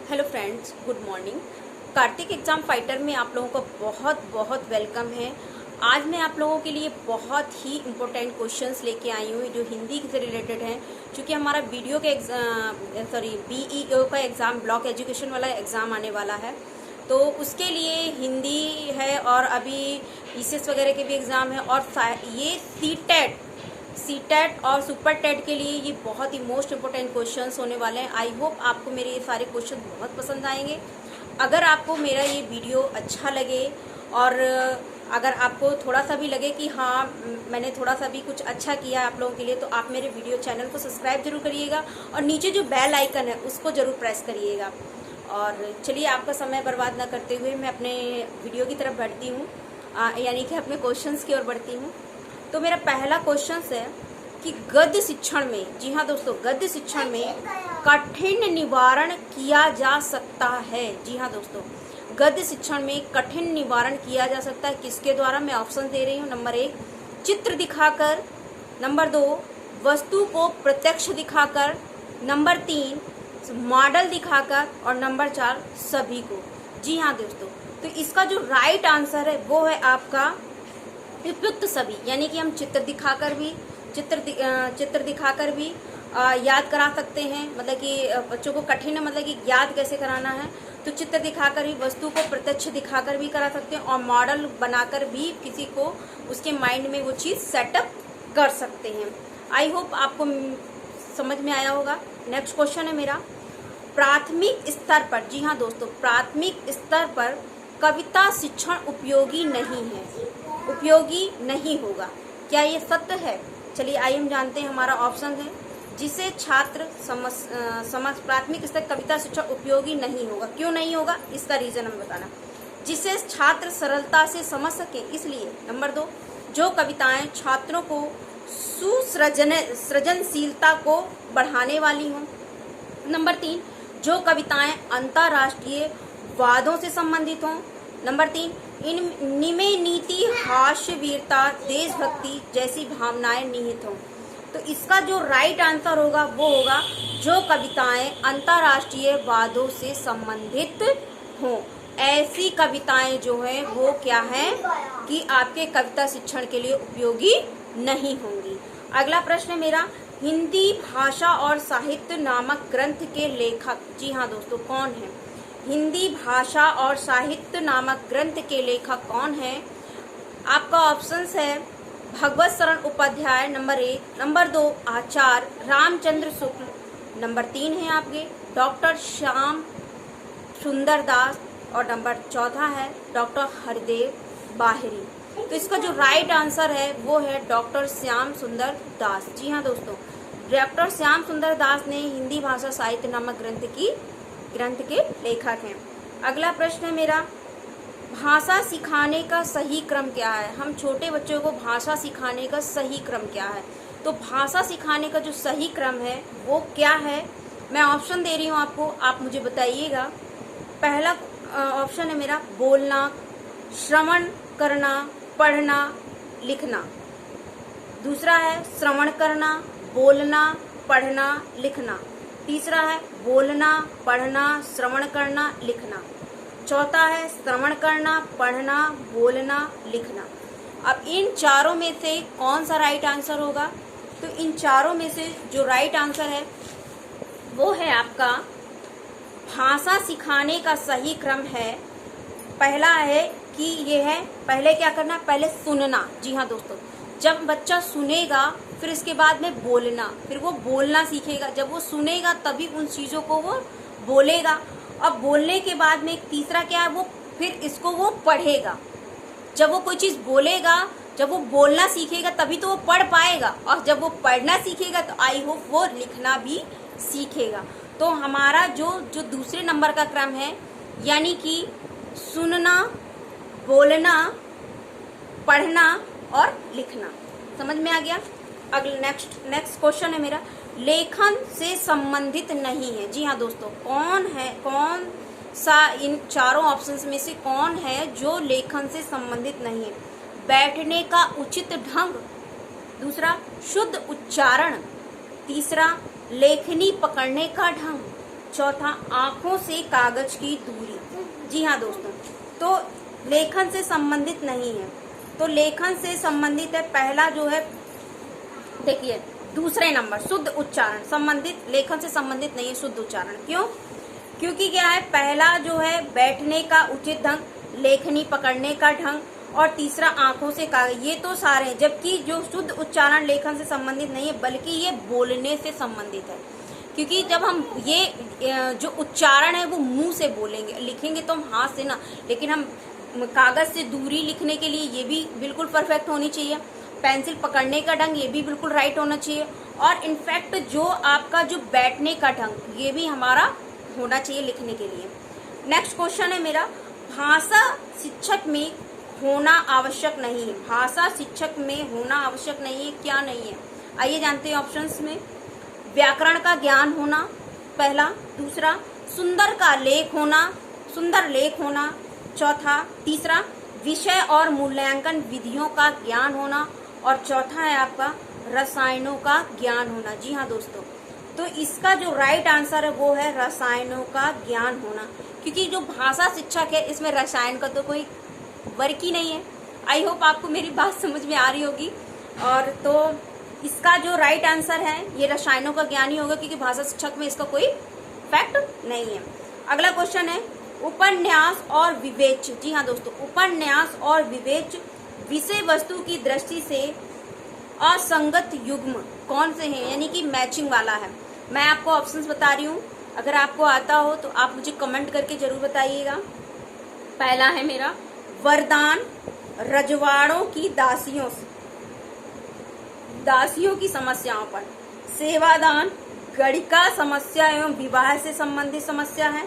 Hello friends, good morning. Kartik exam fighter में आप लोगों का बहुत बहुत वेलकम है। आज मैं आप लोगों के लिए बहुत ही इम्पोर्टेंट क्वेश्चंस लेके आई हूँ जो हिंदी से रिलेटेड हैं। क्योंकि हमारा वीडियो के बीईओ का एग्ज़ाम, ब्लॉक एजुकेशन वाला एग्ज़ाम आने वाला है, तो उसके लिए हिंदी है और अभी ईसीएस वगैरह के भी एग्ज़ाम है और ये सीटेट और सुपर टेट के लिए ये बहुत ही मोस्ट इम्पोर्टेंट क्वेश्चंस होने वाले हैं। आई होप आपको मेरे ये सारे क्वेश्चन बहुत पसंद आएंगे। अगर आपको मेरा ये वीडियो अच्छा लगे और अगर आपको थोड़ा सा भी लगे कि हाँ मैंने थोड़ा सा भी कुछ अच्छा किया आप लोगों के लिए, तो आप मेरे वीडियो चैनल को सब्सक्राइब जरूर करिएगा और नीचे जो बेल आइकन है उसको ज़रूर प्रेस करिएगा। और चलिए आपका समय बर्बाद ना करते हुए मैं अपने वीडियो की तरफ बढ़ती हूँ, यानी कि अपने क्वेश्चंस की ओर बढ़ती हूँ। तो मेरा पहला क्वेश्चन है कि गद्य शिक्षण में, जी हाँ दोस्तों, गद्य शिक्षण में कठिन निवारण किया जा सकता है। जी हाँ दोस्तों, गद्य शिक्षण में कठिन निवारण किया जा सकता है किसके द्वारा? मैं ऑप्शन दे रही हूँ। नंबर 1 चित्र दिखाकर, नंबर 2 वस्तु को प्रत्यक्ष दिखाकर, नंबर 3 मॉडल दिखाकर और नंबर 4 सभी को। जी हाँ दोस्तों, तो इसका जो राइट आंसर है वो है आपका उपयुक्त सभी, यानी कि हम चित्र दिखाकर भी याद करा सकते हैं। मतलब कि बच्चों को कठिन मतलब कि याद कैसे कराना है, तो चित्र दिखाकर भी, वस्तु को प्रत्यक्ष दिखाकर भी करा सकते हैं और मॉडल बनाकर भी किसी को उसके माइंड में वो चीज़ सेटअप कर सकते हैं। आई होप आपको समझ में आया होगा। नेक्स्ट क्वेश्चन है मेरा, प्राथमिक स्तर पर, जी हाँ दोस्तों, प्राथमिक स्तर पर कविता शिक्षण उपयोगी नहीं है, उपयोगी नहीं होगा। क्या ये सत्य है? चलिए आइए हम जानते हैं। हमारा ऑप्शन है जिसे छात्र प्राथमिक स्तर कविता शिक्षण उपयोगी नहीं होगा। क्यों नहीं होगा, इसका रीजन हमें बताना। जिसे छात्र सरलता से समझ सके इसलिए। नंबर 2 जो कविताएं छात्रों को सृजनशीलता को बढ़ाने वाली हों। नंबर 3 जो कविताएं अंतर्राष्ट्रीय वादों से संबंधित हों। नंबर 3 इनमें नीति, हास्य, वीरता, देशभक्ति जैसी भावनाएं निहित हों। तो इसका जो राइट आंसर होगा वो होगा जो कविताएं अंतर्राष्ट्रीय वादों से संबंधित हों। ऐसी कविताएं जो हैं वो क्या हैं कि आपके कविता शिक्षण के लिए उपयोगी नहीं होंगी। अगला प्रश्न मेरा, हिंदी भाषा और साहित्य नामक ग्रंथ के लेखक, जी हाँ दोस्तों, कौन है? हिंदी भाषा और साहित्य नामक ग्रंथ के लेखक कौन है? आपका ऑप्शंस है भगवत शरण उपाध्याय नंबर 1, नंबर 2 आचार्य रामचंद्र शुक्ल, नंबर 3 है आपके डॉक्टर श्याम सुंदर दास और नंबर 4 है डॉक्टर हरदेव बाहरी। तो इसका जो राइट आंसर है वो है डॉक्टर श्याम सुंदर दास। जी हाँ दोस्तों, डॉक्टर श्याम सुंदर दास ने हिंदी भाषा साहित्य नामक ग्रंथ के लेखक हैं। अगला प्रश्न है मेरा, भाषा सिखाने का सही क्रम क्या है? हम छोटे बच्चों को भाषा सिखाने का सही क्रम क्या है? तो भाषा सिखाने का जो सही क्रम है वो क्या है? मैं ऑप्शन दे रही हूँ आपको, आप मुझे बताइएगा। पहला ऑप्शन है मेरा बोलना, श्रवण करना, पढ़ना, लिखना। दूसरा है श्रवण करना, बोलना, पढ़ना, लिखना। तीसरा है बोलना, पढ़ना, श्रवण करना, लिखना। चौथा है श्रवण करना, पढ़ना, बोलना, लिखना। अब इन चारों में से कौन सा राइट आंसर होगा? तो इन चारों में से जो राइट आंसर है वो है आपका भाषा सिखाने का सही क्रम है। पहला है कि ये है, पहले क्या करना है? पहले सुनना। जी हाँ दोस्तों, जब बच्चा सुनेगा फिर इसके बाद में बोलना, फिर वो बोलना सीखेगा। जब वो सुनेगा तभी उन चीज़ों को वो बोलेगा। अब बोलने के बाद में तीसरा क्या है, वो फिर इसको वो पढ़ेगा। जब वो कोई चीज़ बोलेगा, जब वो बोलना सीखेगा तभी तो वो पढ़ पाएगा, और जब वो पढ़ना सीखेगा तो आई होप वो लिखना भी सीखेगा। तो हमारा जो दूसरे नंबर का क्रम है, यानी कि सुनना, बोलना, पढ़ना और लिखना। समझ में आ गया? अगला नेक्स्ट क्वेश्चन है मेरा, लेखन से संबंधित नहीं है। जी हाँ दोस्तों, कौन सा इन चारों ऑप्शंस में से कौन है जो लेखन से संबंधित नहीं है? बैठने का उचित ढंग, दूसरा शुद्ध उच्चारण, तीसरा लेखनी पकड़ने का ढंग, चौथा आंखों से कागज की दूरी। जी हाँ दोस्तों, तो लेखन से संबंधित नहीं है, तो लेखन से संबंधित है पहला जो है, देखिए दूसरे नंबर शुद्ध उच्चारण, संबंधित लेखन से संबंधित नहीं है शुद्ध उच्चारण। क्यों? क्योंकि क्या है, पहला जो है बैठने का उचित ढंग, लेखनी पकड़ने का ढंग, और तीसरा आंखों से कागज, ये तो सारे हैं। जबकि जो शुद्ध उच्चारण लेखन से संबंधित नहीं है बल्कि ये बोलने से संबंधित है। क्योंकि जब हम ये जो उच्चारण है वो मुंह से बोलेंगे, लिखेंगे तो हम हाथ से ना, लेकिन हम कागज से दूरी लिखने के लिए ये भी बिल्कुल परफेक्ट होनी चाहिए, पेंसिल पकड़ने का ढंग ये भी बिल्कुल राइट होना चाहिए, और इनफैक्ट जो आपका जो बैठने का ढंग ये भी हमारा होना चाहिए लिखने के लिए। नेक्स्ट क्वेश्चन है मेरा, भाषा शिक्षक में होना आवश्यक नहीं है। भाषा शिक्षक में होना आवश्यक नहीं है, क्या नहीं है? आइए जानते हैं ऑप्शंस में। व्याकरण का ज्ञान होना पहला, दूसरा सुंदर का लेख होना, सुंदर लेख होना, चौथा, तीसरा विषय और मूल्यांकन विधियों का ज्ञान होना, और चौथा है आपका रसायनों का ज्ञान होना। जी हाँ दोस्तों, तो इसका जो राइट आंसर है वो है रसायनों का ज्ञान होना, क्योंकि जो भाषा शिक्षक है इसमें रसायन का तो कोई वर्क ही नहीं है। आई होप आपको मेरी बात समझ में आ रही होगी। और तो इसका जो राइट आंसर है ये रसायनों का ज्ञान ही होगा, क्योंकि भाषा शिक्षक में इसका कोई फैक्ट नहीं है। अगला क्वेश्चन है, उपन्यास और विवेच्य। जी हाँ दोस्तों, उपन्यास और विवेच्य विषय वस्तु की दृष्टि से असंगत युग्म कौन से हैं, यानी कि मैचिंग वाला है। मैं आपको ऑप्शंस बता रही हूँ, अगर आपको आता हो तो आप मुझे कमेंट करके जरूर बताइएगा। पहला है मेरा वरदान रजवाड़ों की दासियों की समस्याओं पर, सेवादान गणिका समस्या एवं विवाह से संबंधित समस्या है,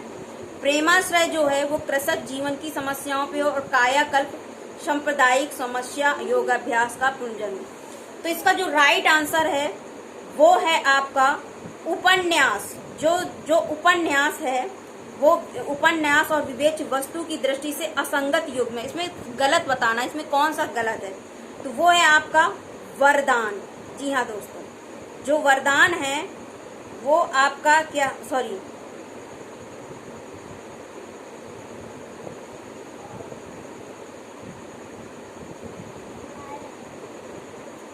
प्रेमाश्रय जो है वो कृषक जीवन की समस्याओं पे हो, और कायाकल्प सांप्रदायिक समस्या योगाभ्यास का पुनर्जन्म। तो इसका जो राइट आंसर है वो है आपका उपन्यास। जो उपन्यास है वो उपन्यास और विवेच्य वस्तु की दृष्टि से असंगत युग में, इसमें गलत बताना, इसमें कौन सा गलत है, तो वो है आपका वरदान। जी हाँ दोस्तों, जो वरदान है वो आपका क्या, सॉरी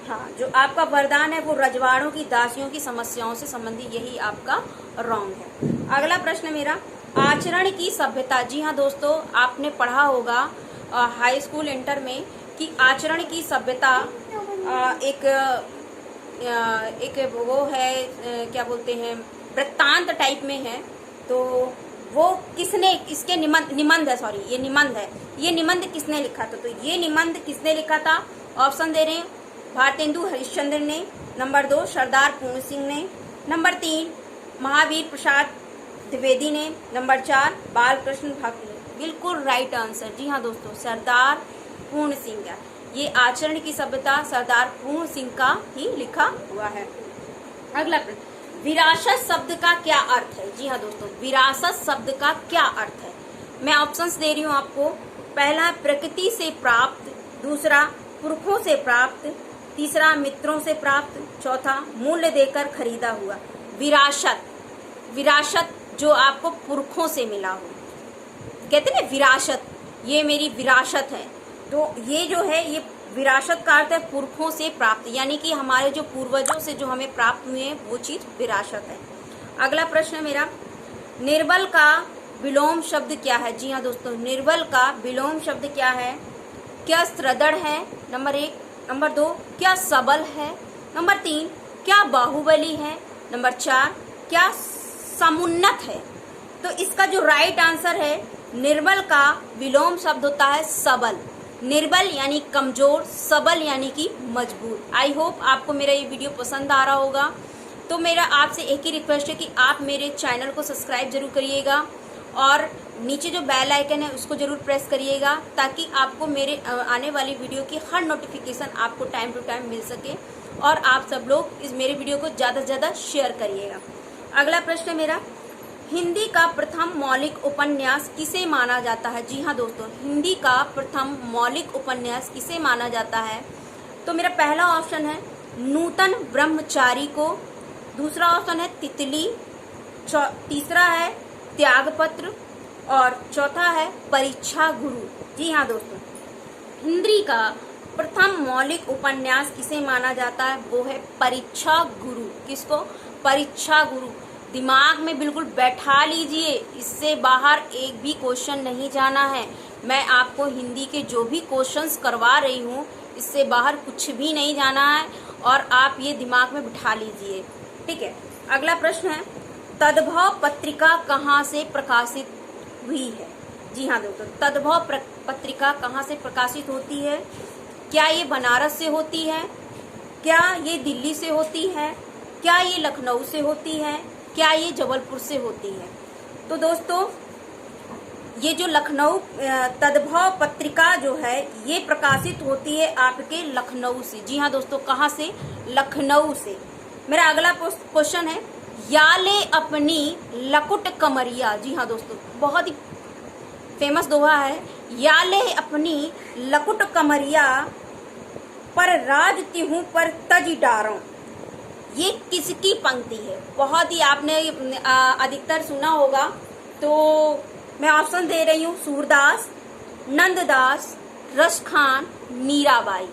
हाँ, जो आपका वरदान है वो रजवाड़ों की दासियों की समस्याओं से संबंधित, यही आपका रॉन्ग है। अगला प्रश्न मेरा, आचरण की सभ्यता। जी हाँ दोस्तों, आपने पढ़ा होगा हाई स्कूल इंटर में कि आचरण की सभ्यता एक वो है, क्या बोलते हैं, वृत्तांत टाइप में है। तो वो किसने, इसके निबंध है, सॉरी ये निबंध है, ये निबंध किसने लिखा था? तो ये निबंध किसने लिखा था? ऑप्शन दे रहे हैं, भारतेंदु हरिश्चंद्र ने, नंबर 2 सरदार पूर्ण सिंह ने, नंबर 3 महावीर प्रसाद द्विवेदी ने, नंबर 4 बालकृष्ण भक्त ने। बिल्कुल राइट आंसर। जी हाँ दोस्तों, सरदार पूर्ण सिंह का ये आचरण की सभ्यता सरदार पूर्ण सिंह का ही लिखा हुआ है। अगला प्रश्न, विरासत शब्द का क्या अर्थ है? जी हाँ दोस्तों, विरासत शब्द का क्या अर्थ है? मैं ऑप्शंस दे रही हूँ आपको। पहला प्रकृति से प्राप्त, दूसरा पुरखों से प्राप्त, तीसरा मित्रों से प्राप्त, चौथा मूल्य देकर खरीदा हुआ। विरासत जो आपको पुरखों से मिला हो, कहते हैं विरासत, ये मेरी विरासत है। तो ये जो है ये विरासत का अर्थ है पुरखों से प्राप्त, यानी कि हमारे जो पूर्वजों से जो हमें प्राप्त हुए हैं वो चीज विरासत है। अगला प्रश्न मेरा, निर्बल का विलोम शब्द क्या है? जी हाँ दोस्तों, निर्बल का विलोम शब्द क्या है? क्या सुदृढ़ है? नंबर 1, नंबर 2 क्या सबल है, नंबर 3 क्या बाहुबली है, नंबर 4 क्या समुन्नत है। तो इसका जो राइट आंसर है, निर्बल का विलोम शब्द होता है सबल। निर्बल यानी कमजोर, सबल यानी कि मजबूत। आई होप आपको मेरा ये वीडियो पसंद आ रहा होगा। तो मेरा आपसे एक ही रिक्वेस्ट है कि आप मेरे चैनल को सब्सक्राइब जरूर करिएगा, और नीचे जो बेल आइकन है उसको जरूर प्रेस करिएगा, ताकि आपको मेरे आने वाली वीडियो की हर नोटिफिकेशन आपको टाइम टू टाइम मिल सके, और आप सब लोग इस मेरे वीडियो को ज़्यादा से ज़्यादा शेयर करिएगा। अगला प्रश्न मेरा, हिंदी का प्रथम मौलिक उपन्यास किसे माना जाता है? जी हाँ दोस्तों, हिंदी का प्रथम मौलिक उपन्यास किसे माना जाता है? तो मेरा पहला ऑप्शन है नूतन ब्रह्मचारी को, दूसरा ऑप्शन है तितली, तीसरा है त्यागपत्र और चौथा है परीक्षा गुरु। जी हाँ दोस्तों, हिंदी का प्रथम मौलिक उपन्यास किसे माना जाता है? वो है परीक्षा गुरु। किसको? परीक्षा गुरु। दिमाग में बिल्कुल बैठा लीजिए, इससे बाहर एक भी क्वेश्चन नहीं जाना है। मैं आपको हिंदी के जो भी क्वेश्चंस करवा रही हूँ, इससे बाहर कुछ भी नहीं जाना है और आप ये दिमाग में बिठा लीजिए, ठीक है। अगला प्रश्न है, तद्भव पत्रिका कहाँ से प्रकाशित हुई है? जी हाँ दोस्तों, तद्भव पत्रिका कहाँ से प्रकाशित होती है? क्या ये बनारस से होती है? क्या ये दिल्ली से होती है? क्या ये लखनऊ से होती है? क्या ये जबलपुर से होती है? तो दोस्तों, ये जो लखनऊ तद्भव पत्रिका जो है, ये प्रकाशित होती है आपके लखनऊ से। जी हाँ दोस्तों, कहाँ से? लखनऊ से। मेरा अगला क्वेश्चन है, याले अपनी लकुट कमरिया। जी हाँ दोस्तों, बहुत ही फेमस दोहा है, याले अपनी लकुट कमरिया पर राज तिहूं पर तज डारों। ये किसकी पंक्ति है? बहुत ही आपने अधिकतर सुना होगा, तो मैं ऑप्शन दे रही हूँ, सूरदास, नंददास, रसखान, मीराबाई।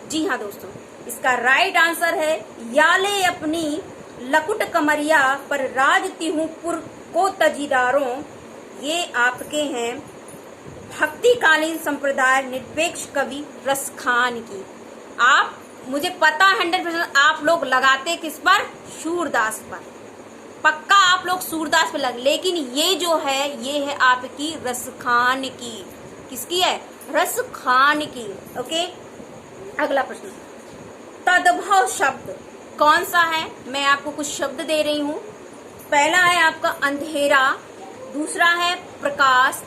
जी हाँ दोस्तों, इसका राइट आंसर है याले अपनी लकुट कमरिया पर राज तिहूं पुर को तजीदारों। ये आपके हैं भक्तिकालीन संप्रदाय निरपेक्ष कवि रसखान की। आप, मुझे पता 100% आप लोग लगाते किस पर? सूरदास पर। पक्का आप लोग सूरदास पे लगे, लेकिन ये जो है ये है आपकी रसखान की। किसकी है? रसखान की। ओके, अगला प्रश्न, तद्भव शब्द कौन सा है? मैं आपको कुछ शब्द दे रही हूँ। पहला है आपका अंधेरा, दूसरा है प्रकाश,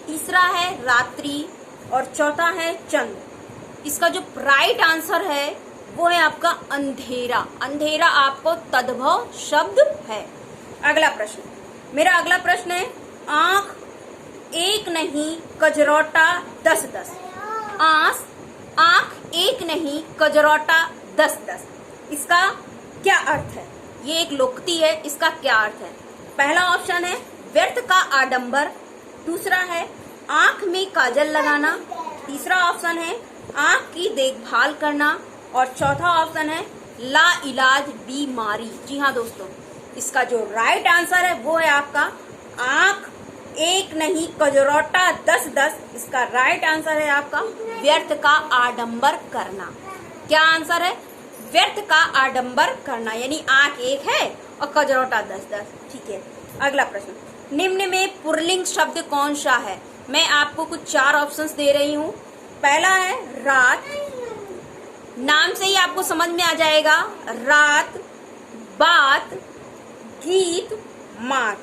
तीसरा है रात्रि और चौथा है चंद्र। इसका जो राइट आंसर है वो है आपका अंधेरा। अंधेरा आपको तद्भव शब्द है। अगला प्रश्न, मेरा अगला प्रश्न है, आंख एक नहीं कजरौटा 10-10। आंख एक नहीं कजरौटा 10-10। इसका क्या अर्थ है? ये एक लोकोक्ति है, इसका क्या अर्थ है? पहला ऑप्शन है व्यर्थ का आडंबर, दूसरा है आंख में काजल लगाना, तीसरा ऑप्शन है आंख की देखभाल करना और चौथा ऑप्शन है ला इलाज बीमारी। जी हाँ दोस्तों, इसका जो राइट आंसर है वो है आपका आंख एक नहीं कजरौटा 10-10। इसका राइट आंसर है आपका व्यर्थ का आडंबर करना। क्या आंसर है? व्यर्थ का आडंबर करना, यानी आंख एक है और कजरौटा 10-10। ठीक है, अगला प्रश्न, निम्न में पुल्लिंग शब्द कौन सा है? मैं आपको कुछ 4 ऑप्शंस दे रही हूँ। पहला है रात, नाम से ही आपको समझ में आ जाएगा, रात, बात, गीत, मात।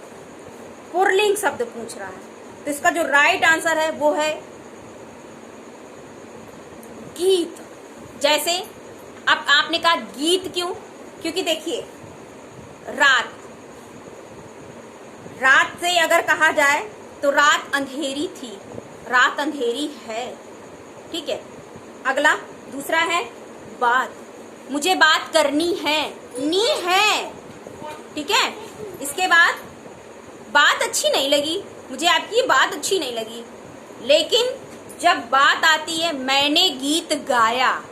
पुल्लिंग शब्द पूछ रहा है, तो इसका जो राइट आंसर है वो है गीत। जैसे अब आपने कहा गीत क्यों? क्योंकि देखिए, रात से अगर कहा जाए तो रात अंधेरी थी, रात अंधेरी है। ठीक है, अगला दूसरा है बात, मुझे बात करनी है, नी है। ठीक है, इसके बाद बात अच्छी नहीं लगी, मुझे आपकी बात अच्छी नहीं लगी। लेकिन जब बात आती है मैंने गीत गाया,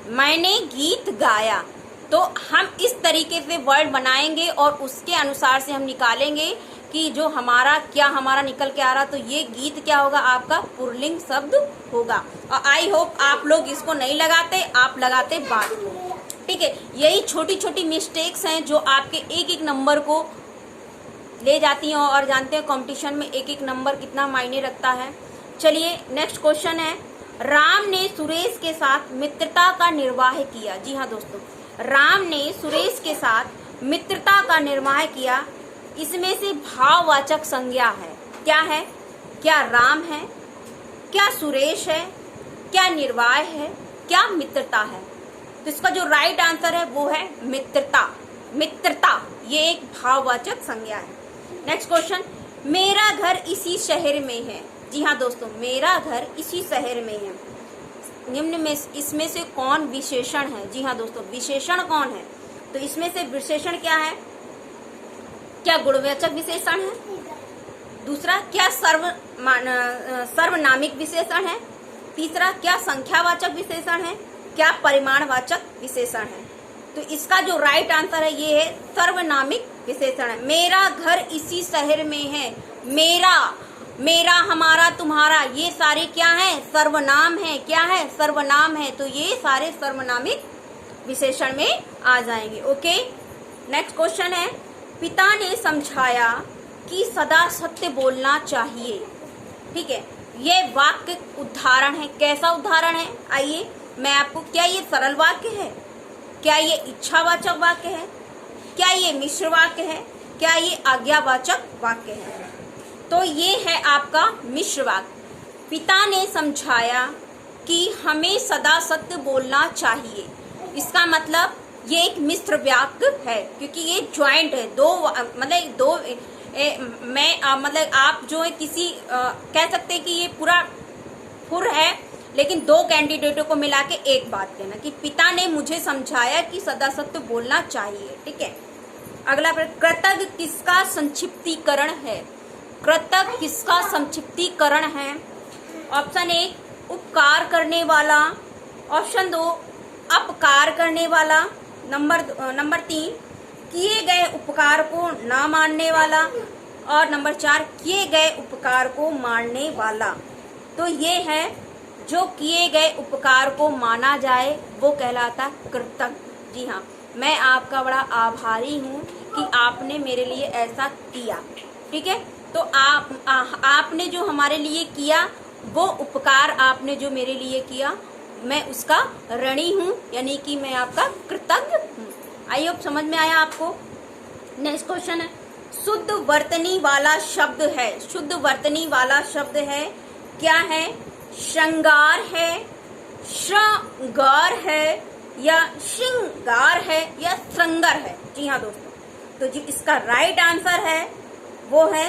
मैंने गीत गाया, तो हम इस तरीके से वर्ड बनाएंगे और उसके अनुसार से हम निकालेंगे कि जो हमारा निकल के आ रहा, तो ये गीत क्या होगा? आपका पुल्लिंग शब्द होगा। और आई होप आप लोग इसको नहीं लगाते, आप लगाते बात को। ठीक है, यही छोटी छोटी मिस्टेक्स हैं जो आपके एक एक नंबर को ले जाती हैं, और जानते हैं कंपटीशन में एक एक नंबर कितना मायने रखता है। चलिए नेक्स्ट क्वेश्चन है, राम ने सुरेश के साथ मित्रता का निर्वाह किया। जी हाँ दोस्तों, राम ने सुरेश के साथ मित्रता का निर्वाह किया। इसमें से भाववाचक संज्ञा है, क्या है? क्या राम है, क्या सुरेश है, क्या निर्वाह है, क्या मित्रता है? तो इसका जो राइट आंसर है वो है मित्रता। मित्रता ये एक भाववाचक संज्ञा है। नेक्स्ट क्वेश्चन, मेरा घर इसी शहर में है। जी हाँ दोस्तों, मेरा घर इसी शहर में है। निम्न में इसमें से कौन विशेषण है? जी हाँ दोस्तों, विशेषण कौन है? तो इसमें से विशेषण क्या है? क्या गुणवाचक विशेषण है? दूसरा, क्या सर्वनामिक विशेषण है? तीसरा, क्या संख्यावाचक विशेषण है? क्या परिमाणवाचक विशेषण है? तो इसका जो राइट आंसर है ये है सर्वनामिक विशेषण है। मेरा घर इसी शहर में है। मेरा, मेरा, हमारा, तुम्हारा, ये सारे क्या है? सर्वनाम है। क्या है? सर्वनाम है। तो ये सारे सर्वनामिक विशेषण में आ जाएंगे। ओके, नेक्स्ट क्वेश्चन है, पिता ने समझाया कि सदा सत्य बोलना चाहिए। ठीक है, ये वाक्य उदाहरण है। कैसा उदाहरण है? आइए मैं आपको, क्या ये सरल वाक्य है? क्या ये इच्छावाचक वाक्य है? क्या ये मिश्र वाक्य है? क्या ये आज्ञावाचक वाक्य है? तो ये है आपका मिश्र वाक्य। पिता ने समझाया कि हमें सदा सत्य बोलना चाहिए। इसका मतलब ये एक मिश्र वाक्य है, क्योंकि ये ज्वाइंट है। मतलब आप जो है किसी कह सकते हैं कि ये पूरा फुर है, लेकिन दो कैंडिडेटों को मिला के एक बात कहना कि पिता ने मुझे समझाया कि सदा सत्य बोलना चाहिए। ठीक है, अगला प्रश्न, कृतज्ञ किसका संक्षिप्तीकरण है? कृतज्ञ किसका संक्षिप्तीकरण है? ऑप्शन 1 उपकार करने वाला, ऑप्शन 2 अपकार करने वाला, नंबर 3 किए गए उपकार को ना मानने वाला, और नंबर 4 किए गए उपकार को मानने वाला। तो ये है जो किए गए उपकार को माना जाए वो कहलाता कृतज्ञ। जी हाँ, मैं आपका बड़ा आभारी हूँ कि आपने मेरे लिए ऐसा किया। ठीक है, तो आपने जो हमारे लिए किया, वो उपकार आपने जो मेरे लिए किया, मैं उसका ऋणी हूँ, यानी कि मैं आपका कृतज्ञ हूँ। आई होप समझ में आया आपको। नेक्स्ट क्वेश्चन है, शुद्ध वर्तनी वाला शब्द है। शुद्ध वर्तनी वाला शब्द है, क्या है? श्रृंगार है, श्रृंगार है, या श्रृंगार है, या श्रृंगार है। जी हाँ दोस्तों, तो जी इसका राइट आंसर है वो है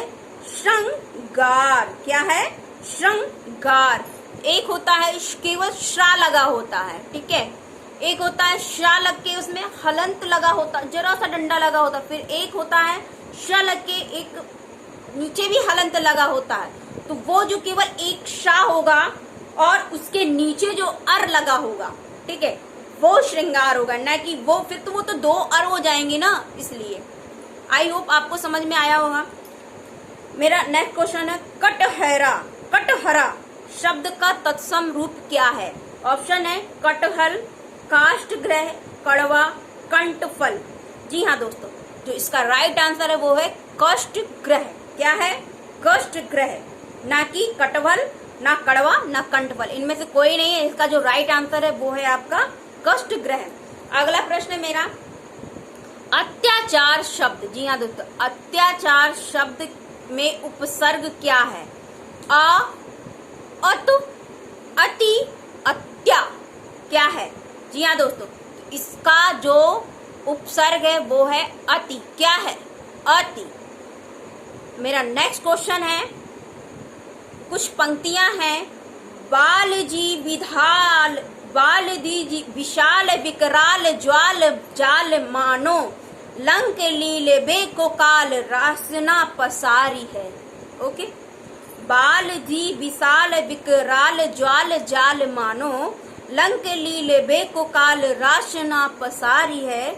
श्रृंगार। क्या है? श्रृंगार। एक होता है केवल श्रा लगा होता है, ठीक है, एक होता है श्रा लग के उसमें हलंत लगा होता, जरा सा डंडा लगा होता, फिर एक होता है श्रा लग के एक नीचे भी हलंत लगा होता है। तो वो जो केवल एक शा होगा और उसके नीचे जो अर लगा होगा, ठीक है, वो श्रृंगार होगा, ना कि वो, फिर तो वो तो दो अर हो जाएंगे ना, इसलिए। आई होप आपको समझ में आया होगा। मेरा नेक्स्ट क्वेश्चन है, कटहरा। कटहरा शब्द का तत्सम रूप क्या है? ऑप्शन है कटहल, काष्ठगृह, कड़वा, कंठफल। जी हाँ दोस्तों, जो इसका राइट आंसर है वो है काष्ठगृह। क्या है? काष्ठगृह, ना कि कटहल, ना कड़वा, ना कंठफल, इनमें से कोई नहीं है। इसका जो राइट आंसर है वो है आपका काष्ठगृह। अगला प्रश्न है मेरा, अत्याचार शब्द। जी हाँ दोस्तों, अत्याचार शब्द में उपसर्ग क्या है? अ, अत, अति, अत्या। क्या है? जी हाँ दोस्तों, इसका जो उपसर्ग है वो है अति। क्या है? अति। मेरा नेक्स्ट क्वेश्चन है, कुछ पंक्तियां हैं, बाल जी विधाल, बाल दी विशाल विकराल ज्वाल जाल मानो, लंक लीले बे को काल रासना पसारी है। ओके, बाल जी विशाल विकराल ज्वाल जाल मानो, लंक लीले बे को काल रासना पसारी है।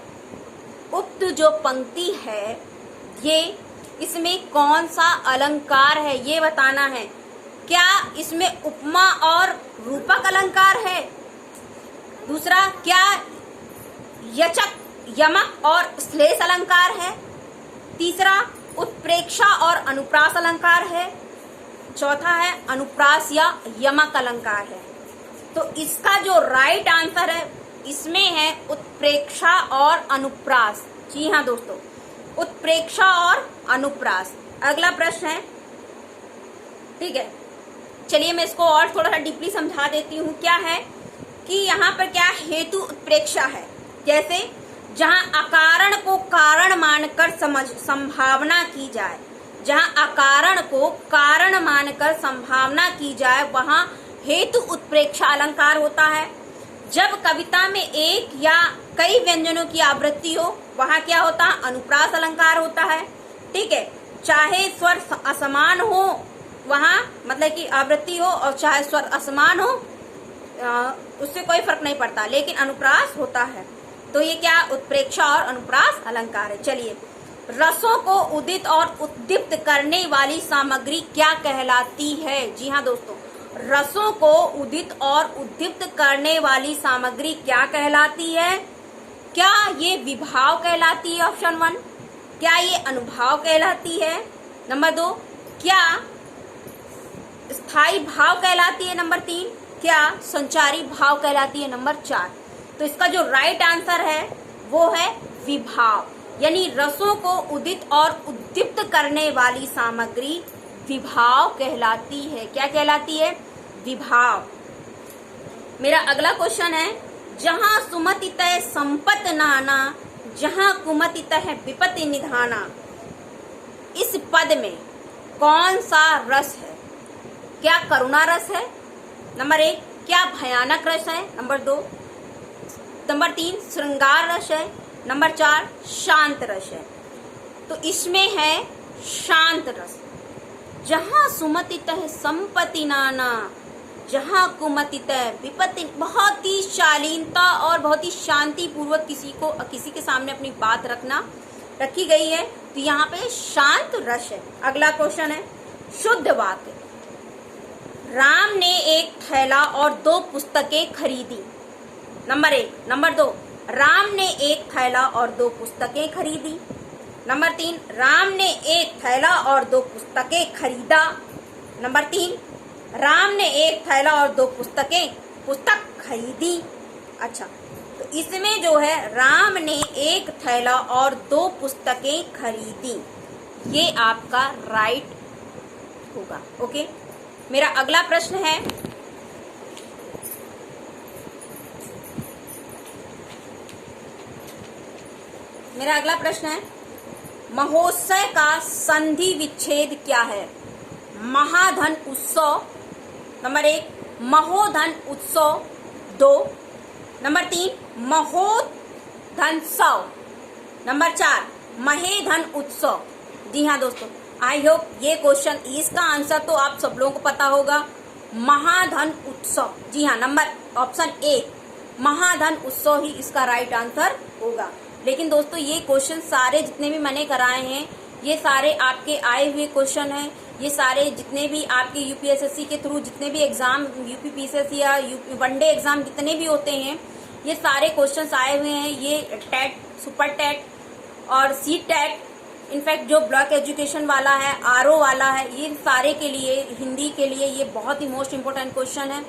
उक्त जो पंक्ति है, ये इसमें कौन सा अलंकार है ये बताना है। क्या इसमें उपमा और रूपक अलंकार है? दूसरा, क्या यचक, यमक और श्लेष अलंकार है? तीसरा, उत्प्रेक्षा और अनुप्रास अलंकार है? चौथा है अनुप्रास या यमक अलंकार है। तो इसका जो राइट आंसर है इसमें है उत्प्रेक्षा और अनुप्रास। जी हाँ दोस्तों, उत्प्रेक्षा और अनुप्रास। अगला प्रश्न है, ठीक है, चलिए मैं इसको और थोड़ा सा डीपली समझा देती हूँ। क्या है कि यहाँ पर क्या हेतु उत्प्रेक्षा है, जैसे जहाँ अकारण को कारण मानकर संभावना की जाए, जहाँ अकारण को कारण मानकर संभावना की जाए, वहाँ हेतु उत्प्रेक्षा अलंकार होता है। जब कविता में एक या कई व्यंजनों की आवृत्ति हो, वहाँ क्या होता है? अनुप्रास अलंकार होता है। ठीक है, चाहे स्वर असमान हो वहां, मतलब कि आवृत्ति हो, और चाहे स्वर असमान हो, उससे कोई फर्क नहीं पड़ता, लेकिन अनुप्रास होता है। तो ये क्या, उत्प्रेक्षा और अनुप्रास अलंकार है। चलिए, रसों को उदित और उद्दीप्त करने वाली सामग्री क्या कहलाती है? जी हाँ दोस्तों, रसों को उदित और उद्दीप्त करने वाली सामग्री क्या कहलाती है? क्या ये विभाव कहलाती है? ऑप्शन 1। क्या ये अनुभाव कहलाती है? नंबर 2। क्या स्थायी भाव कहलाती है? नंबर 3। क्या संचारी भाव कहलाती है? नंबर 4। तो इसका जो राइट आंसर है वो है विभाव, यानी रसों को उदित और उद्दीप्त करने वाली सामग्री विभाव कहलाती है। क्या कहलाती है? विभाव। मेरा अगला क्वेश्चन है, जहां सुमतितः संपत नाना, जहां कुमतितः विपत्ति निधाना, इस पद में कौन सा रस है? क्या करुणा रस है? नंबर 1। क्या भयानक रस है? नंबर 2। नंबर 3 श्रृंगार रस है। नंबर 4 शांत रस है। तो इसमें है शांत रस। जहां सुमतितः संपत्ति नाना, जहां कुमतितः विपत्ति, बहुत ही शालीनता और बहुत ही शांति पूर्वक किसी के सामने अपनी बात रखी गई है, तो यहाँ पे शांत रस है। अगला क्वेश्चन है, शुद्ध वाक्य। राम ने एक थैला और 2 पुस्तकें खरीदी। नंबर 1। नंबर 2, राम ने एक थैला और 2 पुस्तकें खरीदी। नंबर 3, राम ने एक थैला और 2 पुस्तकें खरीदा। नंबर 3, राम ने एक थैला और 2 पुस्तक खरीदी। अच्छा, तो इसमें जो है राम ने एक थैला और 2 पुस्तकें खरीदी, ये आपका राइट होगा। ओके, मेरा अगला प्रश्न है, महोत्सव का संधि विच्छेद क्या है? महाधन उत्सव। नंबर 1 महोधन उत्सव। 2। नंबर 3 महोधनसव। नंबर 4 महेधन उत्सव। जी हाँ दोस्तों, आई होप ये क्वेश्चन, इसका आंसर तो आप सब लोगों को पता होगा, महाधन उत्सव। जी हाँ, नंबर ऑप्शन ए महाधन उत्सव ही इसका राइट आंसर होगा। लेकिन दोस्तों, ये क्वेश्चन सारे जितने भी मैंने कराए हैं, ये सारे आपके आए हुए क्वेश्चन हैं। ये सारे जितने भी आपके यूपीएसएससी के थ्रू जितने भी एग्जाम, यूपी पीसीएससी या वनडे एग्जाम जितने भी होते हैं, ये सारे क्वेश्चंस आए हुए हैं। ये टेट, सुपर टेट और सी टेट, इनफैक्ट जो ब्लॉक एजुकेशन वाला है, आरओ वाला है, ये सारे के लिए, हिंदी के लिए ये बहुत ही मोस्ट इम्पोर्टेंट क्वेश्चन है।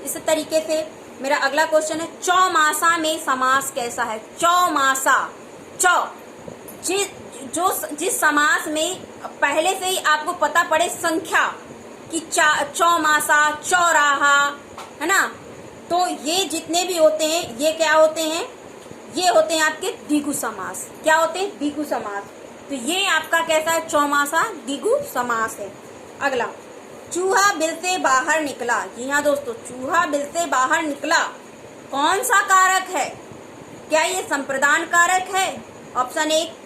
इस तरीके से मेरा अगला क्वेश्चन है, चौमासा में समास कैसा है? चौमासा, जिस समास में पहले से ही आपको पता पड़े संख्या कि चौमासा, चौराहा, है ना, तो ये जितने भी होते हैं, ये क्या होते हैं? ये होते हैं आपके द्विगु समास। क्या होते हैं? द्विगु समास। तो ये आपका कैसा है? चौमासा द्विगु समास है। अगला, चूहा बिल से बाहर निकला। जी हाँ दोस्तों, चूहा बिल से बाहर निकला कौन सा कारक है? क्या ये संप्रदान कारक है? ऑप्शन 1।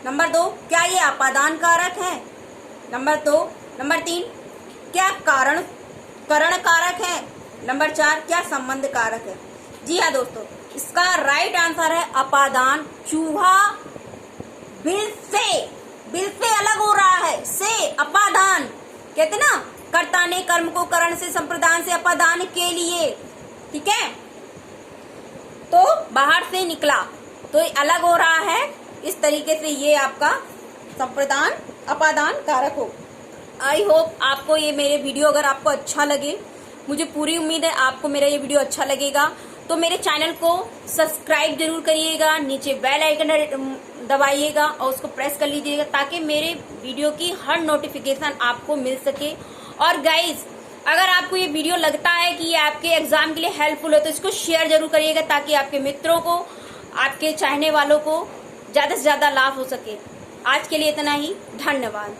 नंबर 2, क्या ये अपादान कारक है? नंबर 2। नंबर 3, क्या करण कारक है? नंबर 4, क्या संबंध कारक है? जी हाँ दोस्तों, इसका राइट आंसर है अपादान। चूहा बिल से अलग हो रहा है, से अपादान कहते ना, कर्ता ने कर्म को करण से, संप्रदान से, अपादान के लिए, ठीक है, तो बाहर से निकला तो अलग हो रहा है। इस तरीके से ये आपका संप्रदान अपादान कारक हो। आई होप आपको ये मेरे वीडियो, अगर आपको अच्छा लगे, मुझे पूरी उम्मीद है आपको मेरा ये वीडियो अच्छा लगेगा, तो मेरे चैनल को सब्सक्राइब जरूर करिएगा, नीचे बेल आइकन दबाइएगा और उसको प्रेस कर लीजिएगा, ताकि मेरे वीडियो की हर नोटिफिकेशन आपको मिल सके। और गाइज, अगर आपको ये वीडियो लगता है कि ये आपके एग्जाम के लिए हेल्पफुल है, तो इसको शेयर जरूर करिएगा, ताकि आपके मित्रों को, आपके चाहने वालों को ज्यादा से ज्यादा लाभ हो सके। आज के लिए इतना ही, धन्यवाद।